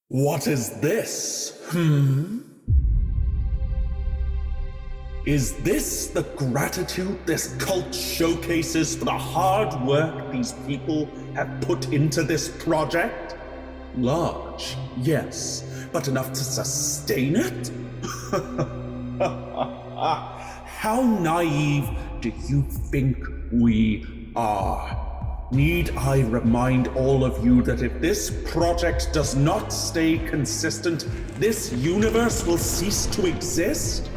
What is this? Is this the gratitude this cult showcases for the hard work these people have put into this project? Large, yes, but enough to sustain it? How naive do you think we are? Need I remind all of you that if this project does not stay consistent, this universe will cease to exist?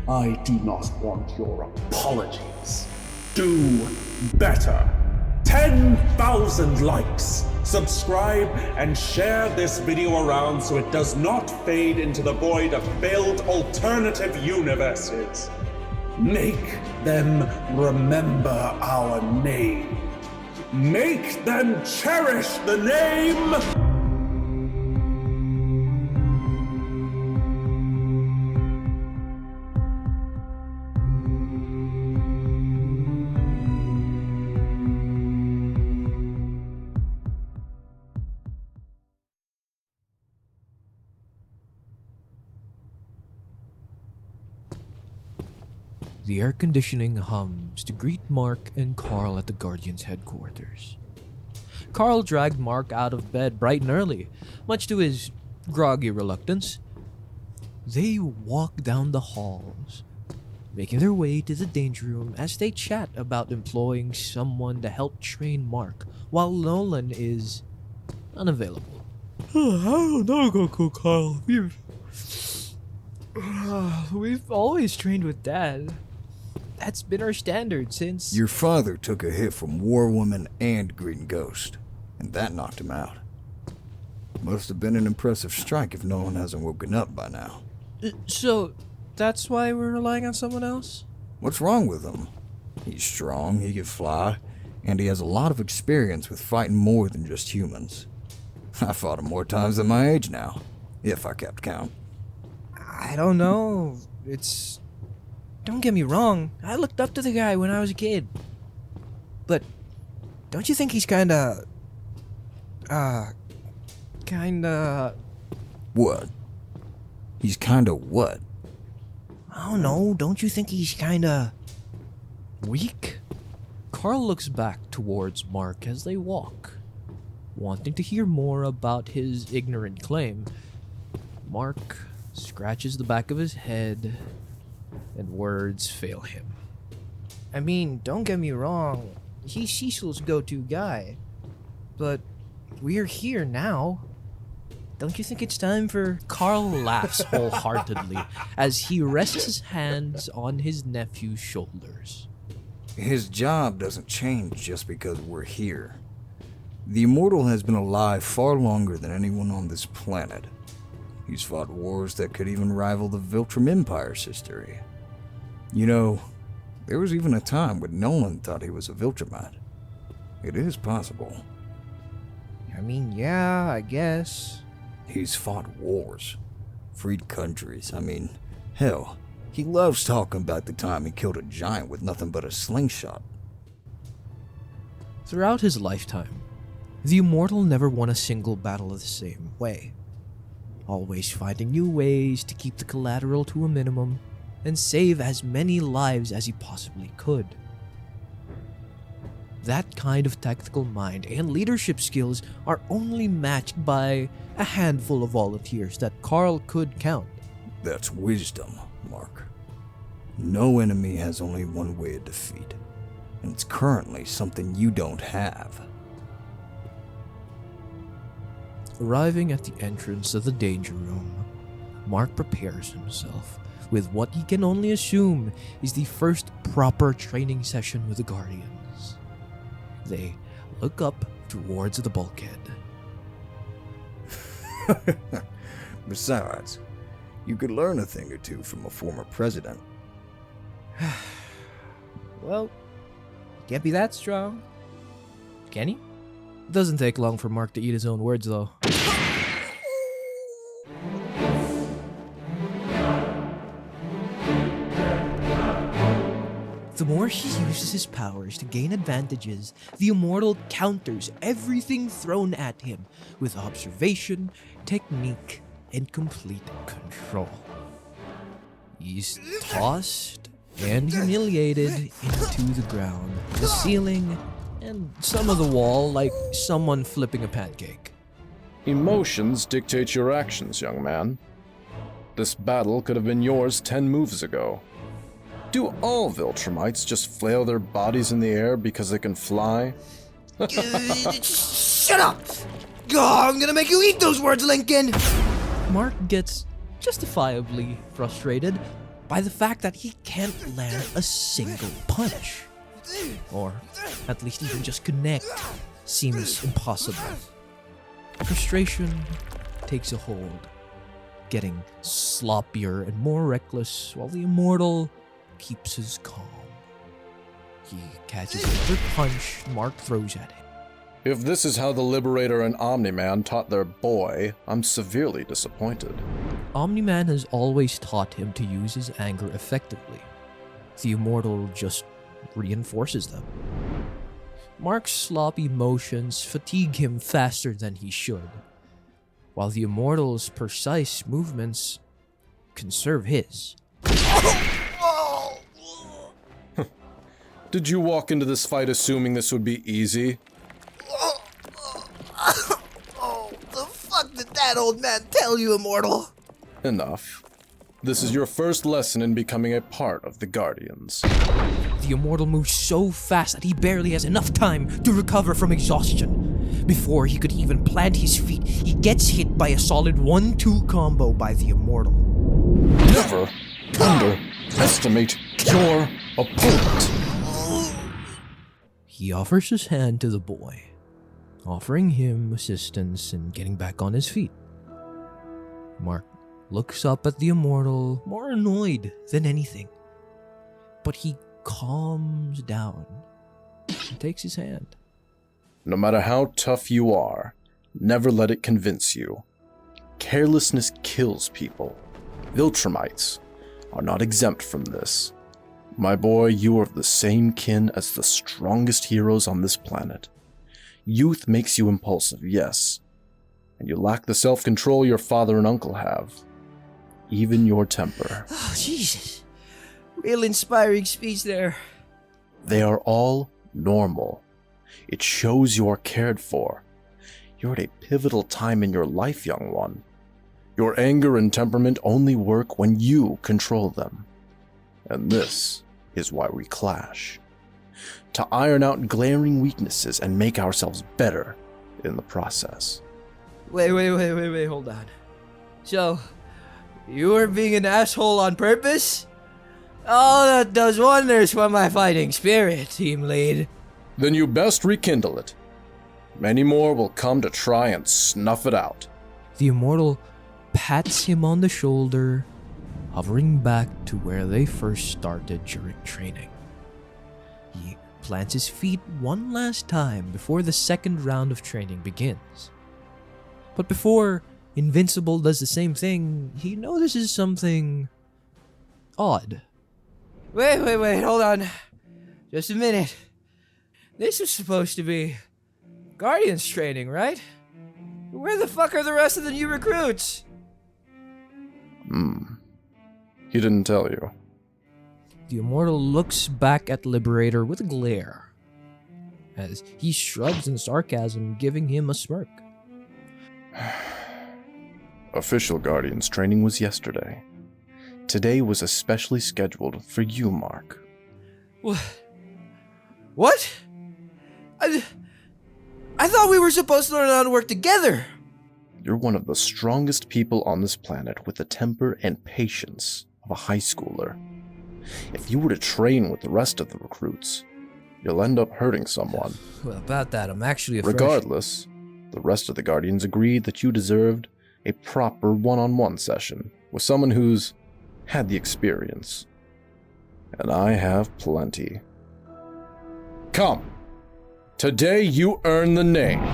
I do not want your apologies. Do better. 10,000 likes. Subscribe and share this video around so it does not fade into the void of failed alternative universes. Make them remember our name. Make them cherish the name! The air conditioning hums to greet Mark and Carl at the Guardian's headquarters. Carl dragged Mark out of bed bright and early, much to his groggy reluctance. They walk down the halls, making their way to the danger room as they chat about employing someone to help train Mark, while Nolan is unavailable. I don't know, Carl. We've always trained with Dad. That's been our standard since... Your father took a hit from War Woman and Green Ghost, and that knocked him out. Must have been an impressive strike if no one hasn't woken up by now. So, that's why we're relying on someone else? What's wrong with him? He's strong, he can fly, and he has a lot of experience with fighting more than just humans. I fought him more times than my age now, if I kept count. I don't know. Don't get me wrong, I looked up to the guy when I was a kid. But don't you think he's kinda... What? He's kinda what? I don't know, don't you think he's kinda... Weak? Carl looks back towards Mark as they walk, wanting to hear more about his ignorant claim. Mark scratches the back of his head, and words fail him. I mean, don't get me wrong, he's Cecil's go-to guy. But we're here now. Don't you think it's time for... Carl laughs wholeheartedly as he rests his hands on his nephew's shoulders. His job doesn't change just because we're here. The Immortal has been alive far longer than anyone on this planet. He's fought wars that could even rival the Viltrum Empire's history. You know, there was even a time when Nolan thought he was a Viltrumite. It is possible. I mean, yeah, I guess. He's fought wars, freed countries. Hell, he loves talking about the time he killed a giant with nothing but a slingshot. Throughout his lifetime, the Immortal never won a single battle the same way, always finding new ways to keep the collateral to a minimum and save as many lives as he possibly could. That kind of tactical mind and leadership skills are only matched by a handful of volunteers that Carl could count. That's wisdom, Mark. No enemy has only one way of defeat, and it's currently something you don't have. Arriving at the entrance of the danger room, Mark prepares himself with what he can only assume is the first proper training session with the Guardians. They look up towards the bulkhead. Besides, you could learn a thing or two from a former president. Well, can't be that strong. Can he? It doesn't take long for Mark to eat his own words, though. The more he uses his powers to gain advantages, the Immortal counters everything thrown at him with observation, technique, and complete control. He's tossed and humiliated into the ground, the ceiling, and some of the wall like someone flipping a pancake. Emotions dictate your actions, young man. This battle could have been yours 10 moves ago. Do all Viltrumites just flail their bodies in the air because they can fly? Shut up! Oh, I'm gonna make you eat those words, Lincoln! Mark gets justifiably frustrated by the fact that he can't land a single punch. Or at least even just connect seems impossible. Frustration takes a hold, getting sloppier and more reckless while the Immortal keeps his calm. He catches another punch Mark throws at him. If this is how the Liberator and Omni-Man taught their boy, I'm severely disappointed. Omni-Man has always taught him to use his anger effectively. The Immortal just reinforces them. Mark's sloppy motions fatigue him faster than he should, while the Immortal's precise movements conserve his. Did you walk into this fight assuming this would be easy? Oh, the fuck did that old man tell you, Immortal? Enough. This is your first lesson in becoming a part of the Guardians. The Immortal moves so fast that he barely has enough time to recover from exhaustion. Before he could even plant his feet, he gets hit by a solid 1-2 combo by the Immortal. Never underestimate your opponent. He offers his hand to the boy, offering him assistance in getting back on his feet. Mark looks up at the Immortal, more annoyed than anything. But he calms down and takes his hand. No matter how tough you are, never let it convince you. Carelessness kills people. Viltrumites are not exempt from this. My boy, you are of the same kin as the strongest heroes on this planet. Youth makes you impulsive, yes, and you lack the self-control your father and uncle have. Even your temper. Oh, Jesus. Real inspiring speech there. They are all normal. It shows you are cared for. You're at a pivotal time in your life, young one. Your anger and temperament only work when you control them. And this is why we clash. To iron out glaring weaknesses and make ourselves better in the process. Wait, hold on. So, you were being an asshole on purpose? Oh, that does wonders for my fighting spirit, team lead. Then you best rekindle it. Many more will come to try and snuff it out. The Immortal pats him on the shoulder, hovering back to where they first started during training. He plants his feet one last time before the second round of training begins. But before Invincible does the same thing, he notices something odd. Wait, hold on. Just a minute. This was supposed to be Guardians training, right? Where the fuck are the rest of the new recruits? He didn't tell you. The Immortal looks back at Liberator with a glare, as he shrugs in sarcasm, giving him a smirk. Official Guardians training was yesterday. Today was especially scheduled for you, Mark. What? I thought we were supposed to learn how to work together. You're one of the strongest people on this planet with the temper and patience of a high schooler. If you were to train with the rest of the recruits, you'll end up hurting someone. Well, about that, I'm actually a Regardless, the rest of the Guardians agreed that you deserved a proper one-on-one session with someone who's had the experience. And I have plenty. Come. Today you earn the name.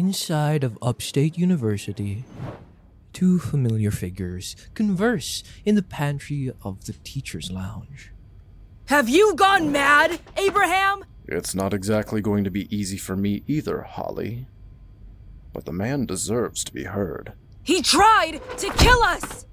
Inside of Upstate University, two familiar figures converse in the pantry of the teacher's lounge. Have you gone mad, Abraham? It's not exactly going to be easy for me either, Holly. But the man deserves to be heard. He tried to kill us!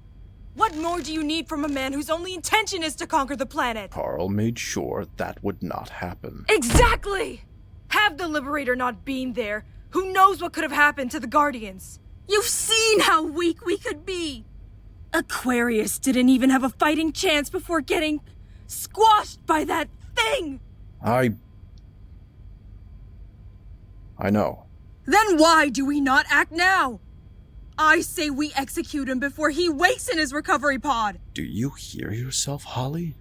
What more do you need from a man whose only intention is to conquer the planet? Carl made sure that would not happen. Exactly! Have the Liberator not been there, who knows what could have happened to the Guardians? You've seen how weak we could be! Aquarius didn't even have a fighting chance before getting squashed by that thing! I know. Then why do we not act now? I say we execute him before he wakes in his recovery pod! Do you hear yourself, Holly?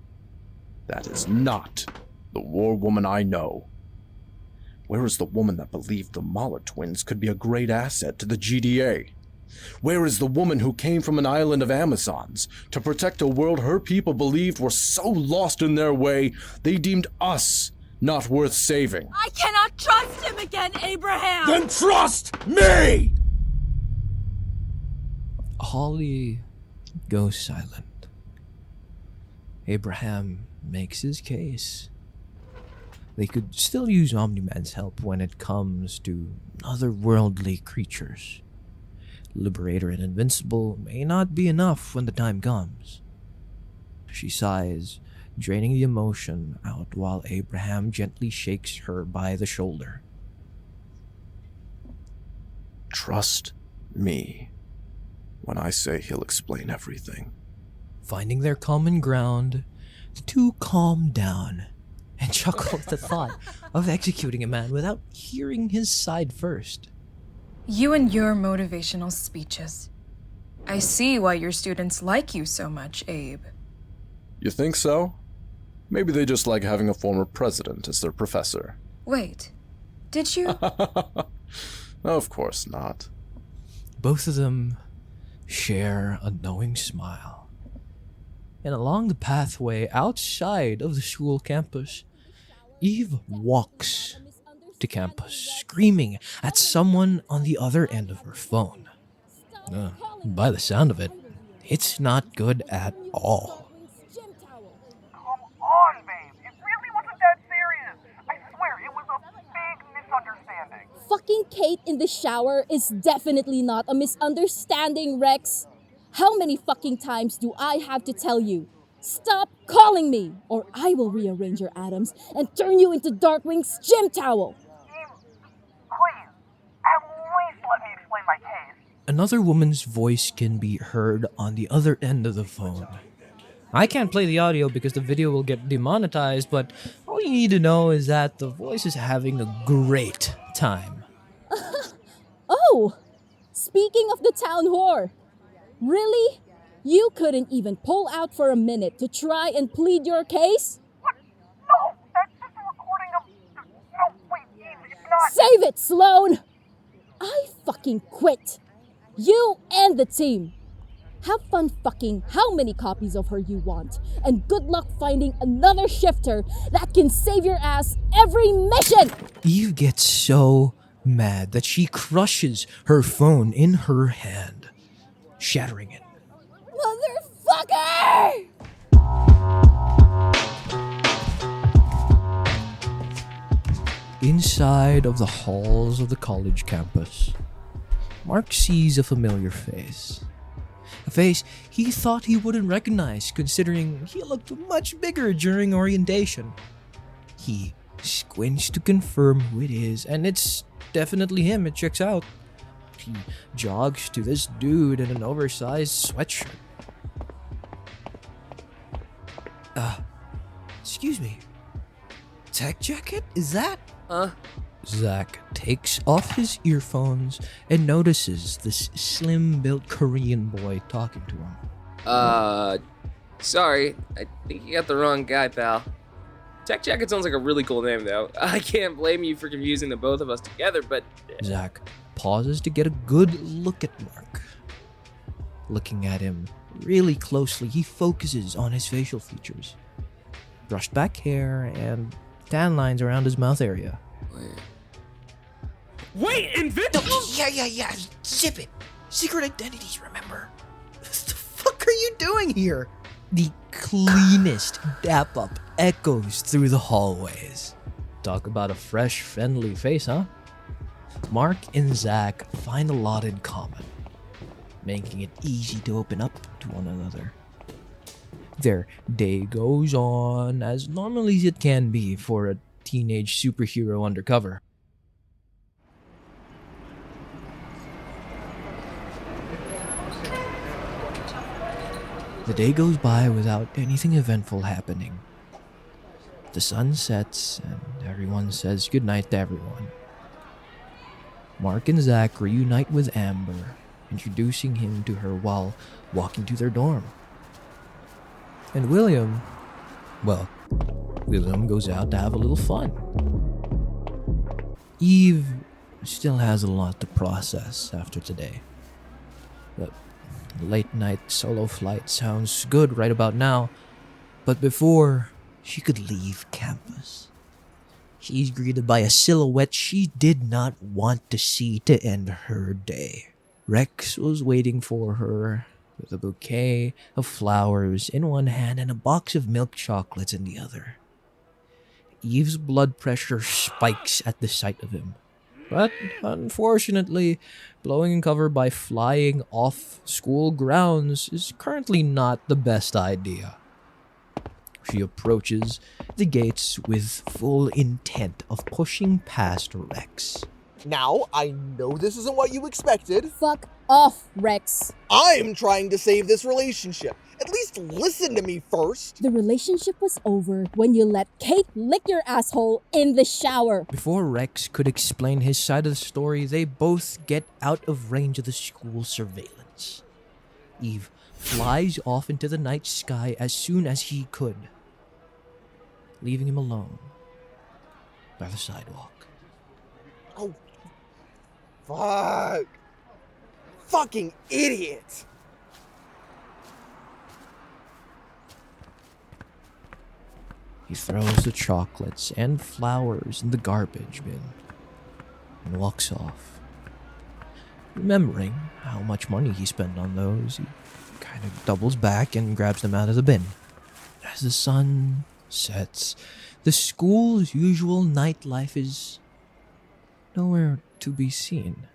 That is not the war woman I know. Where is the woman that believed the Mahler twins could be a great asset to the GDA? Where is the woman who came from an island of Amazons to protect a world her people believed were so lost in their way they deemed us not worth saving? I cannot trust him again, Abraham! Then trust me! Holly goes silent. Abraham makes his case. They could still use Omni-Man's help when it comes to otherworldly creatures. Liberator and Invincible may not be enough when the time comes. She sighs, draining the emotion out while Abraham gently shakes her by the shoulder. Trust me when I say he'll explain everything. Finding their common ground, the two calm down and chuckle at the thought of executing a man without hearing his side first. You and your motivational speeches. I see why your students like you so much, Abe. You think so? Maybe they just like having a former president as their professor. Wait, did you? Of course not. Both of them share a knowing smile. And along the pathway outside of the school campus, Eve walks to campus, screaming at someone on the other end of her phone. By the sound of it, it's not good at all. Come on, babe. It really wasn't that serious. I swear, it was a big misunderstanding. Fucking Kate in the shower is definitely not a misunderstanding, Rex. How many fucking times do I have to tell you? Stop calling me, or I will rearrange your atoms and turn you into Darkwing's gym towel. Please, at least let me explain my case. Another woman's voice can be heard on the other end of the phone. I can't play the audio because the video will get demonetized, but all you need to know is that the voice is having a great time. Oh, speaking of the town whore, really? You couldn't even pull out for a minute to try and plead your case? What? No, that's just a recording of... No, wait, Eve, it's not... Save it, Sloan! I fucking quit. You and the team. Have fun fucking how many copies of her you want, and good luck finding another shifter that can save your ass every mission! Eve gets so mad that she crushes her phone in her hand, shattering it. Motherfucker! Inside of the halls of the college campus, Mark sees a familiar face. A face he thought he wouldn't recognize, considering he looked much bigger during orientation. He squints to confirm who it is, and it's definitely him. It checks out. He jogs to this dude in an oversized sweatshirt. Excuse me. Tech jacket? Is that? Zach takes off his earphones and notices this slim-built Korean boy talking to him. Sorry. I think you got the wrong guy, pal. Tech Jacket sounds like a really cool name, though. I can't blame you for confusing the both of us together, but... Zach pauses to get a good look at Mark. Looking at him really closely, he focuses on his facial features. Brushed back hair and tan lines around his mouth area. Wait, Invincible! Yeah. Zip it. Secret identities, remember? What the fuck are you doing here? The cleanest dap-up echoes through the hallways. Talk about a fresh, friendly face, huh? Mark and Zach find a lot in common, making it easy to open up to one another. Their day goes on as normally as it can be for a teenage superhero undercover. The day goes by without anything eventful happening. The sun sets and everyone says goodnight to everyone. Mark and Zach reunite with Amber, introducing him to her while walking to their dorm. And William goes out to have a little fun. Eve still has a lot to process after today. The late night solo flight sounds good right about now, but before she could leave campus, she's greeted by a silhouette she did not want to see to end her day. Rex was waiting for her with a bouquet of flowers in one hand and a box of milk chocolates in the other. Eve's blood pressure spikes at the sight of him. But unfortunately, blowing in cover by flying off school grounds is currently not the best idea. She approaches the gates with full intent of pushing past Rex. Now, I know this isn't what you expected. Fuck off, Rex. I'm trying to save this relationship. At least listen to me first. The relationship was over when you let Kate lick your asshole in the shower. Before Rex could explain his side of the story, they both get out of range of the school surveillance. Eve flies off into the night sky as soon as he could, leaving him alone by the sidewalk. Oh, fuck. Fucking idiot. He throws the chocolates and flowers in the garbage bin and walks off. Remembering how much money he spent on those, he kind of doubles back and grabs them out of the bin. As the sun sets, the school's usual nightlife is nowhere to be seen.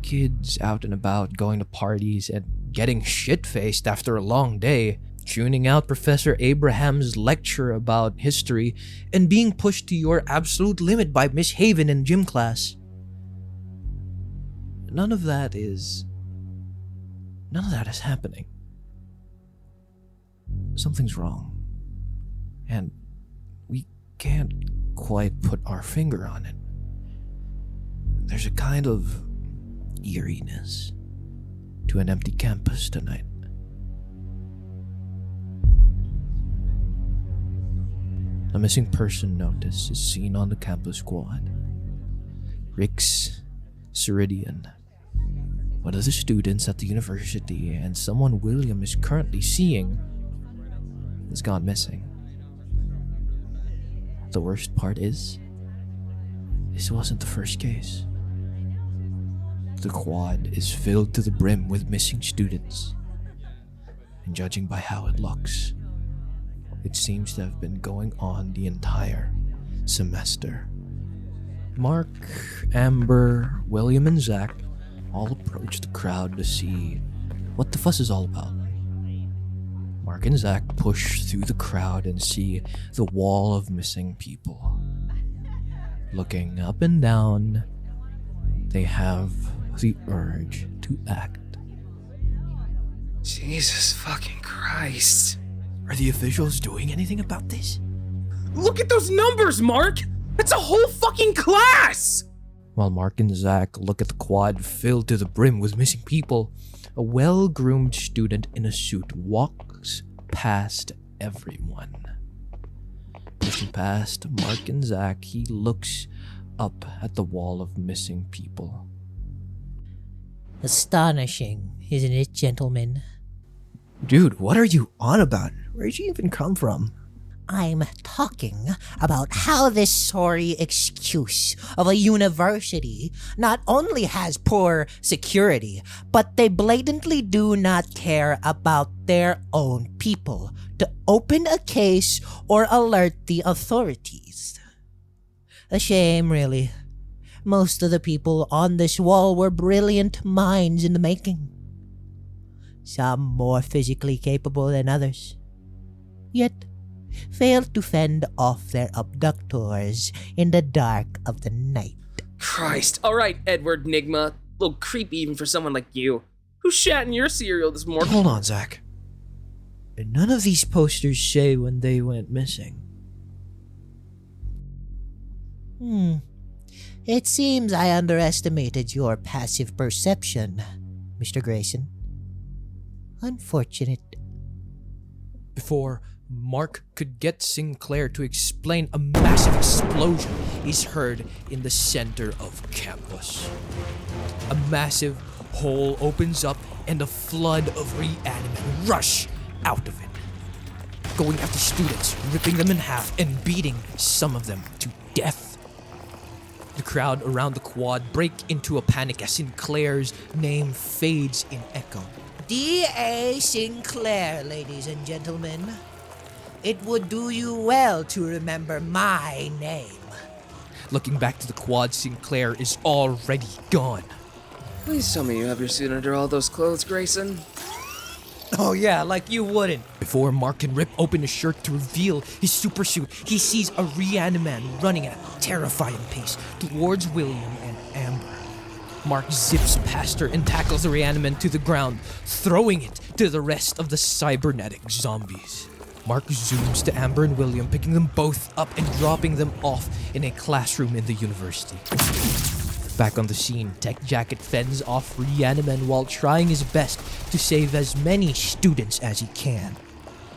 Kids out and about going to parties and getting shit-faced after a long day, tuning out Professor Abraham's lecture about history, and being pushed to your absolute limit by Miss Haven in gym class. None of that is happening. Something's wrong. And we can't quite put our finger on it. There's a kind of eeriness to an empty campus tonight. A missing person notice is seen on the campus quad. Rix Ceridian, one of the students at the university and someone William is currently seeing, has gone missing. The worst part is, this wasn't the first case. The quad is filled to the brim with missing students, and judging by how it looks, it seems to have been going on the entire semester. Mark, Amber, William, and Zach all approach the crowd to see what the fuss is all about. Mark and Zach push through the crowd and see the wall of missing people. Looking up and down, they have the urge to act. Jesus fucking Christ. Are the officials doing anything about this? Look at those numbers, Mark! That's a whole fucking class! While Mark and Zach look at the quad filled to the brim with missing people, a well-groomed student in a suit walks past everyone. Pushing past Mark and Zach, he looks up at the wall of missing people. Astonishing, isn't it, gentlemen? Dude, what are you on about? Where'd you even come from? I'm talking about how this sorry excuse of a university not only has poor security, but they blatantly do not care about their own people to open a case or alert the authorities. A shame, really. Most of the people on this wall were brilliant minds in the making. Some more physically capable than others. Yet, failed to fend off their abductors in the dark of the night. Christ. Alright, Edward Nigma. A little creepy even for someone like you. Who shat in your cereal this morning? Hold on, Zach. None of these posters say when they went missing. It seems I underestimated your passive perception, Mr. Grayson. Unfortunate. Before Mark could get Sinclair to explain, a massive explosion is heard in the center of campus. A massive hole opens up and a flood of ReAnimen rush out of it, going after students, ripping them in half and beating some of them to death. The crowd around the quad break into a panic as Sinclair's name fades in echo. D.A. Sinclair, ladies and gentlemen. It would do you well to remember my name. Looking back to the quad, Sinclair is already gone. Please tell me you have your suit under all those clothes, Grayson. Oh yeah, like you wouldn't. Before Mark can rip open his shirt to reveal his super suit, he sees a ReAnimen running at a terrifying pace towards William and Amber. Mark zips past her and tackles the ReAnimen to the ground, throwing it to the rest of the cybernetic zombies. Mark zooms to Amber and William, picking them both up and dropping them off in a classroom in the university. Back on the scene, Tech Jacket fends off ReAnimen while trying his best to save as many students as he can.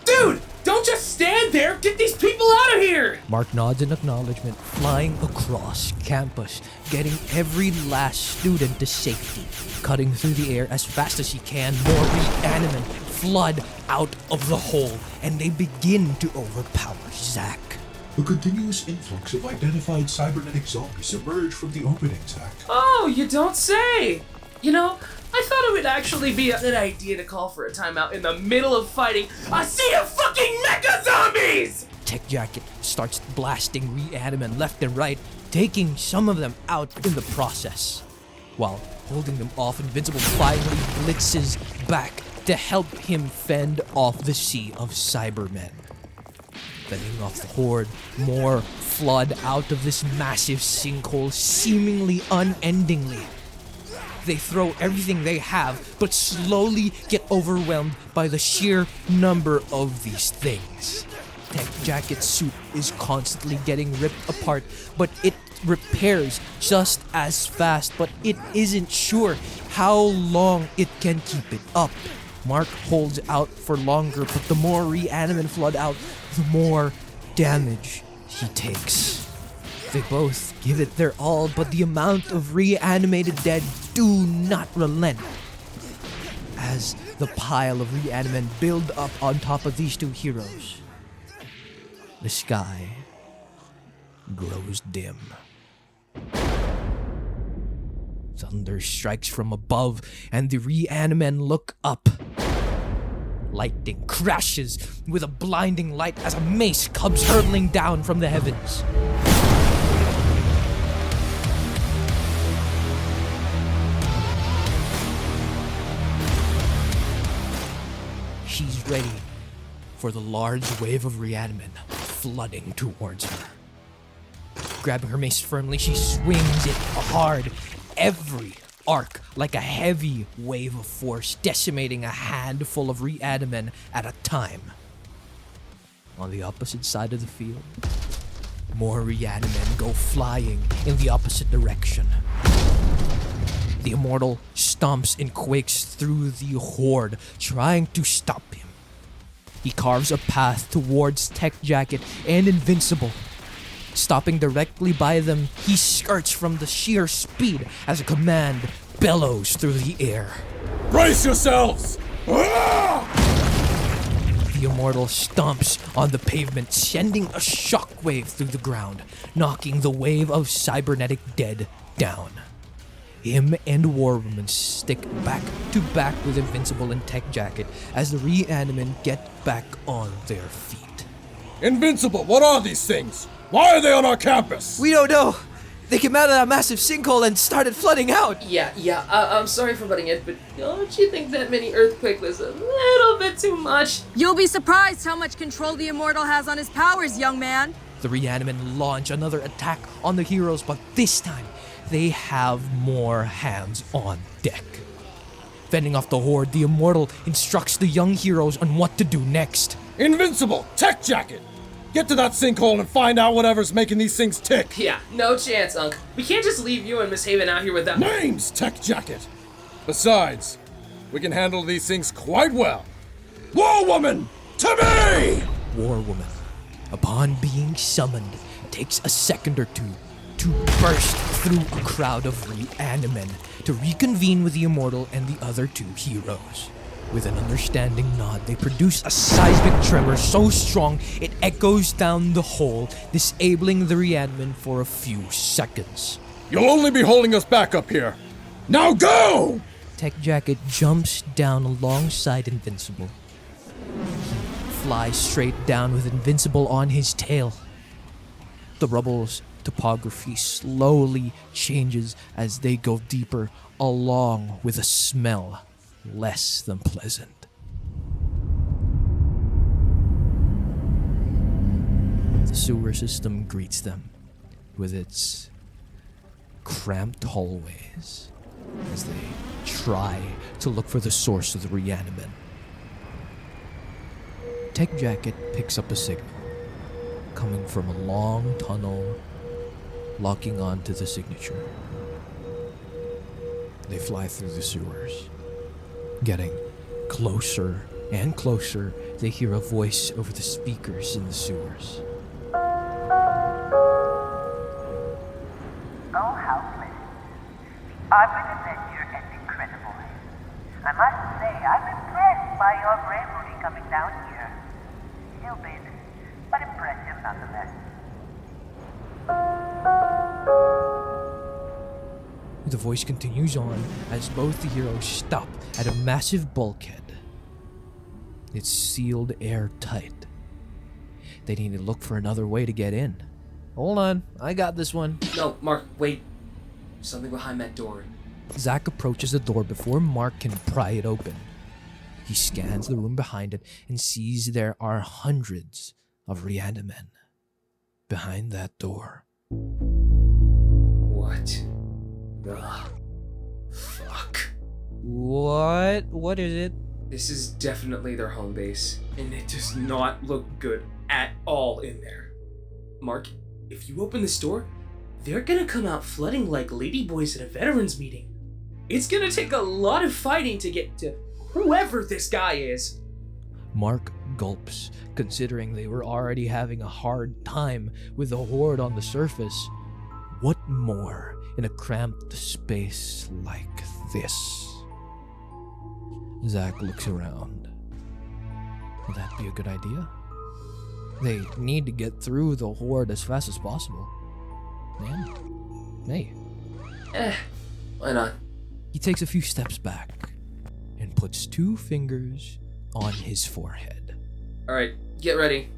Dude! Don't just stand there! Get these people out of here! Mark nods in acknowledgement, flying across campus, getting every last student to safety. Cutting through the air as fast as he can, more ReAnimen flood out of the hole, and they begin to overpower Zack. A continuous influx of identified cybernetic zombies emerge from the opening, Zack. Oh, you don't say! You know, I thought it would actually be a good idea to call for a timeout in the middle of fighting a sea of fucking mecha zombies! Tech Jacket starts blasting ReAnimen left and right, taking some of them out in the process. While holding them off, Invincible finally blitzes back to help him fend off the sea of Cybermen. Fending off the horde, more flood out of this massive sinkhole seemingly unendingly. They throw everything they have, but slowly get overwhelmed by the sheer number of these things. Tech Jacket's suit is constantly getting ripped apart, but it repairs just as fast, but it isn't sure how long it can keep it up. Mark holds out for longer, but the more ReAnimen flood out, the more damage he takes. They both give it their all, but the amount of reanimated dead do not relent. As the pile of ReAnimen build up on top of these two heroes, the sky grows dim. Thunder strikes from above, and the ReAnimen look up. Lightning crashes with a blinding light as a mace comes hurtling down from the heavens. She's ready for the large wave of ReAnimen flooding towards her. Grabbing her mace firmly, she swings it hard. Every arc like a heavy wave of force, decimating a handful of ReAnimen at a time. On the opposite side of the field, more ReAnimen go flying in the opposite direction. The Immortal stomps and quakes through the horde, trying to stop him. He carves a path towards Tech Jacket and Invincible. Stopping directly by them, he skirts from the sheer speed as a command bellows through the air. Brace yourselves! The Immortal Immortal stomps on the pavement, sending a shockwave through the ground, knocking the wave of Cybernetic dead down. Him and War Woman stick back to back with Invincible and Tech Jacket as the ReAnimen get back on their feet. Invincible, what are these things? Why are they on our campus? We don't know. They came out of that massive sinkhole and started flooding out. Yeah, I'm sorry for butting in, but don't you think that mini earthquake was a little bit too much? You'll be surprised how much control the Immortal has on his powers, young man. The ReAnimen launch another attack on the heroes, but this time, they have more hands on deck. Fending off the horde, the Immortal instructs the young heroes on what to do next. Invincible, Tech Jacket! Get to that sinkhole and find out whatever's making these things tick. Yeah, no chance, Unc. We can't just leave you and Miss Haven out here without— Names, Tech Jacket! Besides, we can handle these things quite well. War Woman, to me! War Woman, upon being summoned, takes a second or two to burst through a crowd of ReAnimen to reconvene with the Immortal and the other two heroes. With an understanding nod, they produce a seismic tremor so strong it echoes down the hole, disabling the ReAnimen for a few seconds. You'll only be holding us back up here. Now go! Tech Jacket jumps down alongside Invincible. He flies straight down with Invincible on his tail. The rubble's topography slowly changes as they go deeper, along with a smell less than pleasant. The sewer system greets them with its cramped hallways as they try to look for the source of the ReAnimen. Tech Jacket picks up a signal coming from a long tunnel locking onto the signature. They fly through the sewers. Getting closer and closer, they hear a voice over the speakers in the sewers. Oh, how pleasant. The Arbor Adventure and incredible. I must say, I'm impressed by your bravery coming down here. Stupid, but impressive nonetheless. The voice continues on as both the heroes stop at a massive bulkhead. It's sealed airtight. They need to look for another way to get in. Hold on, I got this one. No, Mark, wait. Something behind that door. Zack approaches the door before Mark can pry it open. He scans the room behind it and sees there are hundreds of ReAnimen behind that door. What the fuck? What? What is it? This is definitely their home base, and it does not look good at all in there. Mark, if you open this door, they're gonna come out flooding like ladyboys at a veterans meeting. It's gonna take a lot of fighting to get to whoever this guy is. Mark gulps, considering they were already having a hard time with the horde on the surface. What more in a cramped space like this? Zack looks around. Would that be a good idea? They need to get through the horde as fast as possible. Man, hey. Why not? He takes a few steps back and puts 2 fingers on his forehead. Alright, get ready.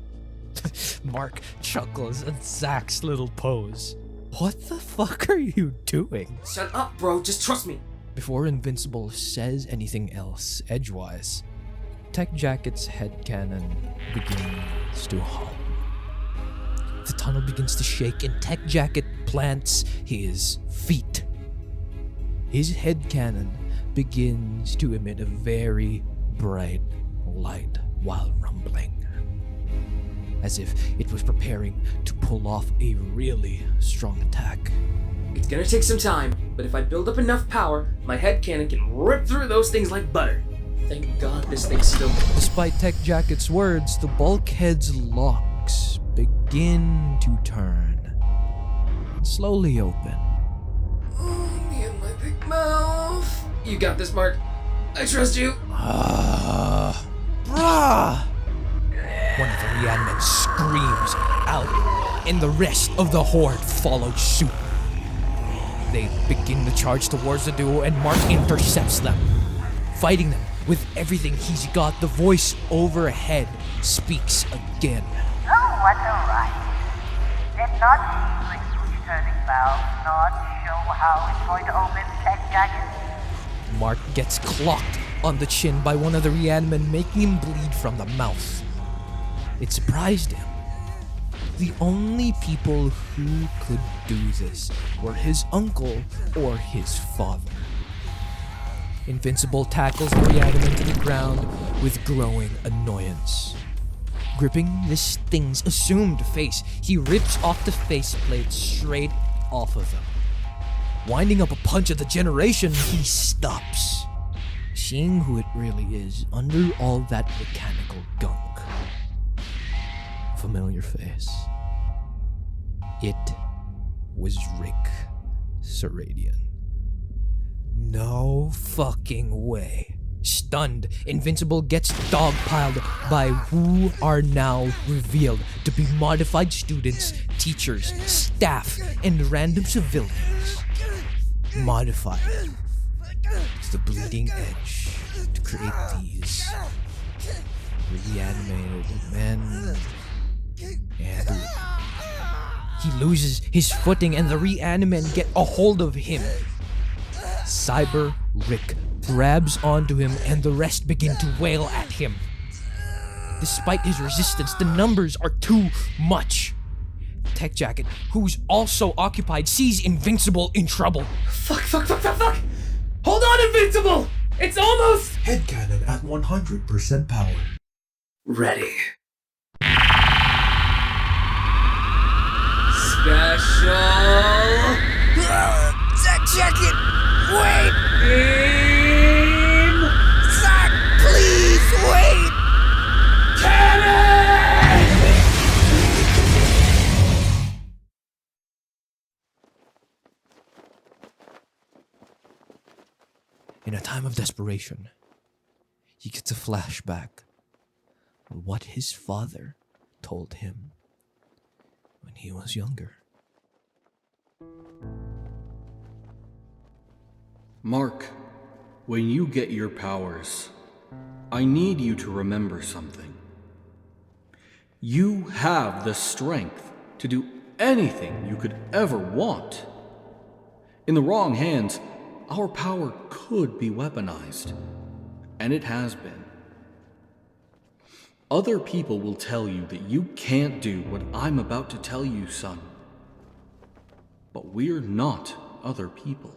Mark chuckles at Zack's little pose. What the fuck are you doing? Shut up, bro. Just trust me. Before Invincible says anything else edgewise, Tech Jacket's headcanon begins to hum. The tunnel begins to shake and Tech Jacket plants his feet. His headcanon begins to emit a very bright light while rumbling, as if it was preparing to pull off a really strong attack. It's gonna take some time, but if I build up enough power, my headcanon can rip through those things like butter. Thank God this thing's still— Despite Tech Jacket's words, the bulkhead's locks begin to turn and slowly open. Me and my big mouth. You got this, Mark. I trust you. Bruh! and the rest of the horde followed suit. They begin to charge towards the duo, and Mark intercepts them. Fighting them with everything he's got, the voice overhead speaks again. Oh, what a ride. Did not see you execute turning valve, not show how it's going to open tech jacket. Mark gets clocked on the chin by one of the ReAnimen, making him bleed from the mouth. It surprised him. The only people who could do this were his uncle or his father. Invincible tackles the ReAnimen to the ground with growing annoyance. Gripping this thing's assumed face, he rips off the faceplate straight off of him. Winding up a punch at the generation, he stops, seeing who it really is under all that mechanical gunk. Familiar face. It was Rick Serradian. No fucking way. Stunned, Invincible gets dogpiled by who are now revealed to be modified students, teachers, staff, and random civilians. Modified to the bleeding edge to create these reanimated men and women. He loses his footing and the ReAnimen get a hold of him. Cyber Rick grabs onto him and the rest begin to wail at him. Despite his resistance, the numbers are too much. Tech Jacket, who's also occupied, sees Invincible in trouble. Fuck. Hold on, Invincible! It's almost... Headcannon at 100% power. Ready. Special... Tech Jacket! Wait! Beam... Zach, please wait! Cannon! In a time of desperation, he gets a flashback of what his father told him when he was younger. Mark, when you get your powers, I need you to remember something. You have the strength to do anything you could ever want. In the wrong hands, our power could be weaponized, and it has been. Other people will tell you that you can't do what I'm about to tell you, son. But we're not other people.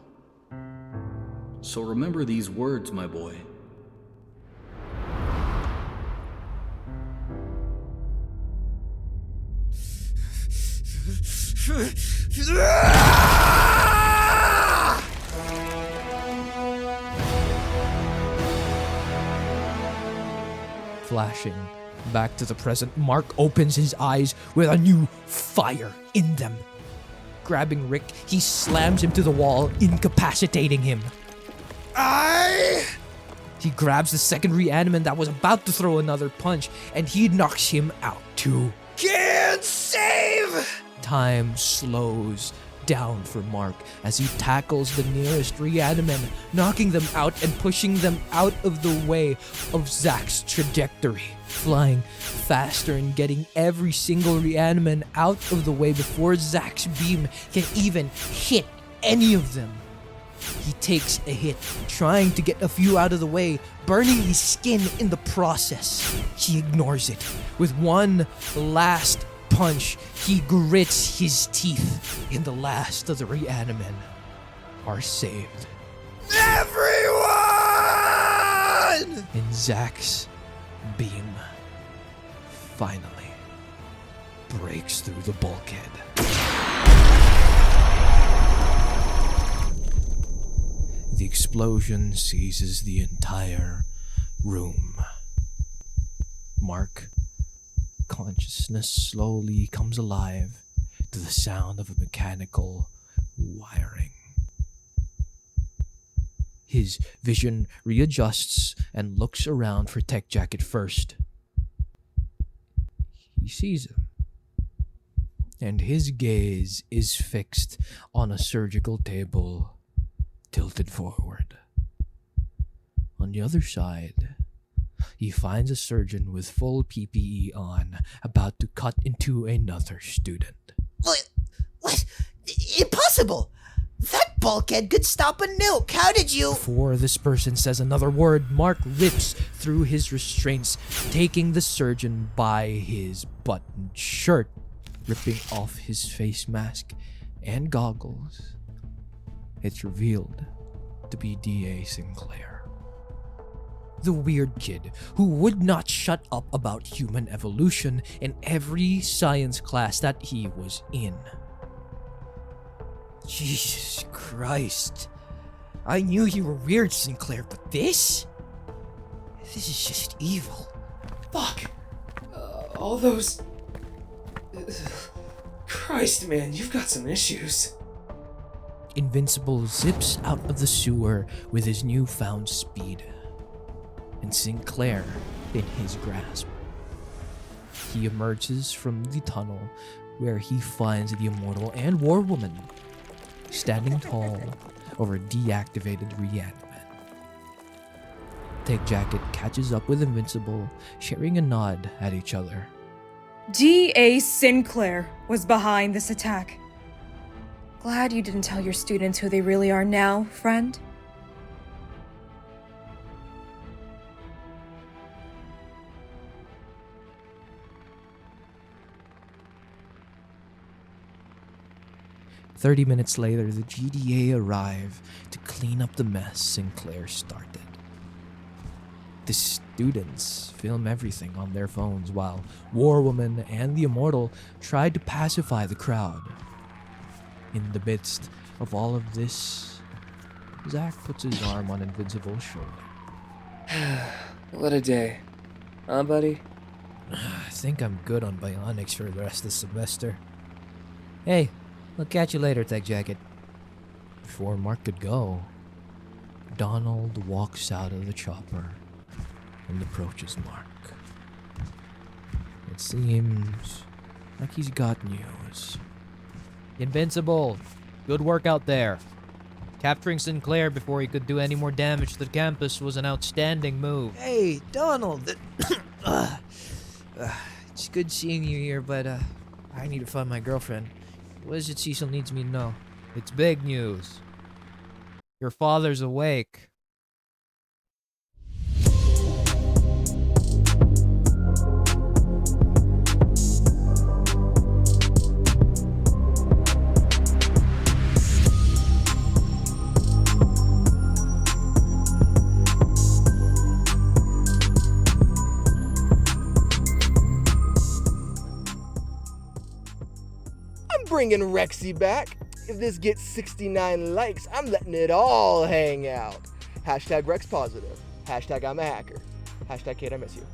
So remember these words, my boy. Flashing back to the present, Mark opens his eyes with a new fire in them. Grabbing Rick, he slams him to the wall, incapacitating him. He grabs the second ReAnimen that was about to throw another punch, and he knocks him out too. Can't save! Time slows down for Mark as he tackles the nearest ReAnimen, knocking them out and pushing them out of the way of Zach's trajectory. Flying faster and getting every single ReAnimen out of the way before Zach's beam can even hit any of them. He takes a hit, trying to get a few out of the way, burning his skin in the process. He ignores it. With one last punch, he grits his teeth, and the last of the ReAnimen are saved. Everyone! And Zach's beam finally breaks through the bulkhead. The explosion seizes the entire room. Mark, consciousness slowly comes alive to the sound of a mechanical wiring. His vision readjusts and looks around for Tech Jacket first. He sees him. and his gaze is fixed on a surgical table tilted forward. On the other side, he finds a surgeon with full PPE on, about to cut into another student. What? Impossible! That bulkhead could stop a nuke! How did you— Before this person says another word, Mark rips through his restraints, taking the surgeon by his buttoned shirt, ripping off his face mask and goggles. It's revealed to be D.A. Sinclair, the weird kid who would not shut up about human evolution in every science class that he was in. Jesus Christ. I knew you were weird, Sinclair, but this? This is just evil. Fuck! All those... Christ, man, you've got some issues. Invincible zips out of the sewer with his newfound speed, and Sinclair in his grasp. He emerges from the tunnel where he finds the Immortal and War Woman standing tall over deactivated ReAnimen. Tech Jacket catches up with Invincible, sharing a nod at each other. D.A. Sinclair was behind this attack. Glad you didn't tell your students who they really are now, friend. "30 minutes later, the GDA arrive to clean up the mess Sinclair started. The students film everything on their phones while War Woman and the Immortal tried to pacify the crowd. In the midst of all of this, Zach puts his arm on Invincible's shoulder. What a day. Huh, buddy? I think I'm good on bionics for the rest of the semester. Hey, I'll catch you later, Tech Jacket. Before Mark could go, Donald walks out of the chopper and approaches Mark. It seems like he's got news. Invincible, good work out there. Capturing Sinclair before he could do any more damage to the campus was an outstanding move. Hey, Donald. It's good seeing you here, but I need to find my girlfriend. What is it Cecil needs me to know? It's big news. Your father's awake. Bringing Rexy back. If this gets 69 likes, I'm letting it all hang out. Hashtag Rex positive. Hashtag I'm a hacker. Hashtag Kate, I miss you.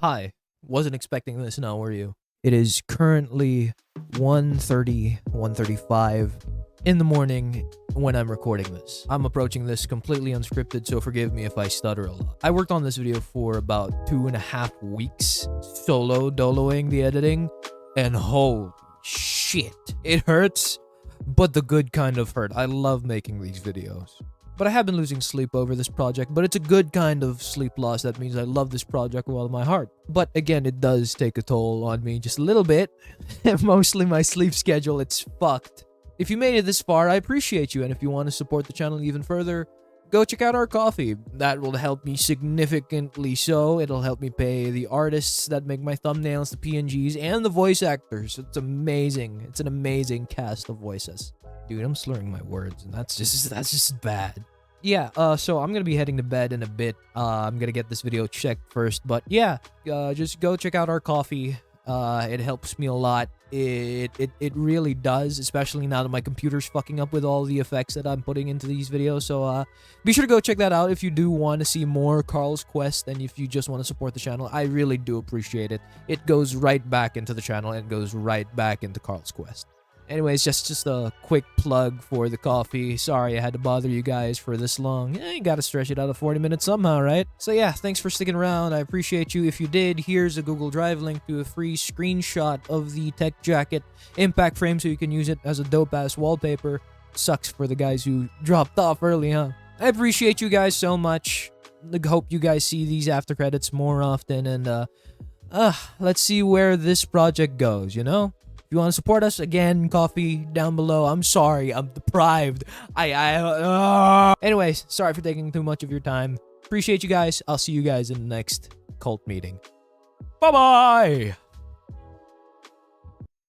Hi. Wasn't expecting this now, were you? It is currently 1:35 in the morning when I'm recording this. I'm approaching this completely unscripted, so forgive me if I stutter a lot. I worked on this video for about 2.5 weeks, solo doloing the editing, and holy shit, it hurts, but the good kind of hurt. I love making these videos. But I have been losing sleep over this project, but it's a good kind of sleep loss. That means I love this project with all of my heart. But again, it does take a toll on me just a little bit. Mostly my sleep schedule, it's fucked. If you made it this far, I appreciate you, and if you want to support the channel even further, go check out our coffee. That will help me significantly so. It'll help me pay the artists that make my thumbnails, the PNGs, and the voice actors. It's amazing. It's an amazing cast of voices. Dude, I'm slurring my words, and that's just bad. Yeah, so I'm gonna be heading to bed in a bit. I'm gonna get this video checked first, but yeah, just go check out our coffee. It helps me a lot. It really does, especially now that my computer's fucking up with all the effects that I'm putting into these videos. So be sure to go check that out if you do want to see more Carl's Quest, and if you just want to support the channel. I really do appreciate it. It goes right back into the channel and goes right back into Carl's Quest. Anyways, just a quick plug for the coffee. Sorry I had to bother you guys for this long. You gotta stretch it out of 40 minutes somehow, right? So yeah, thanks for sticking around. I appreciate you. If you did, here's a Google Drive link to a free screenshot of the tech jacket impact frame so you can use it as a dope-ass wallpaper. Sucks for the guys who dropped off early, huh? I appreciate you guys so much. I hope you guys see these after credits more often, and let's see where this project goes, you know? If you want to support us, again, coffee down below. I'm sorry, I'm deprived. Anyways, sorry for taking too much of your time. Appreciate you guys. I'll see you guys in the next cult meeting. Bye-bye!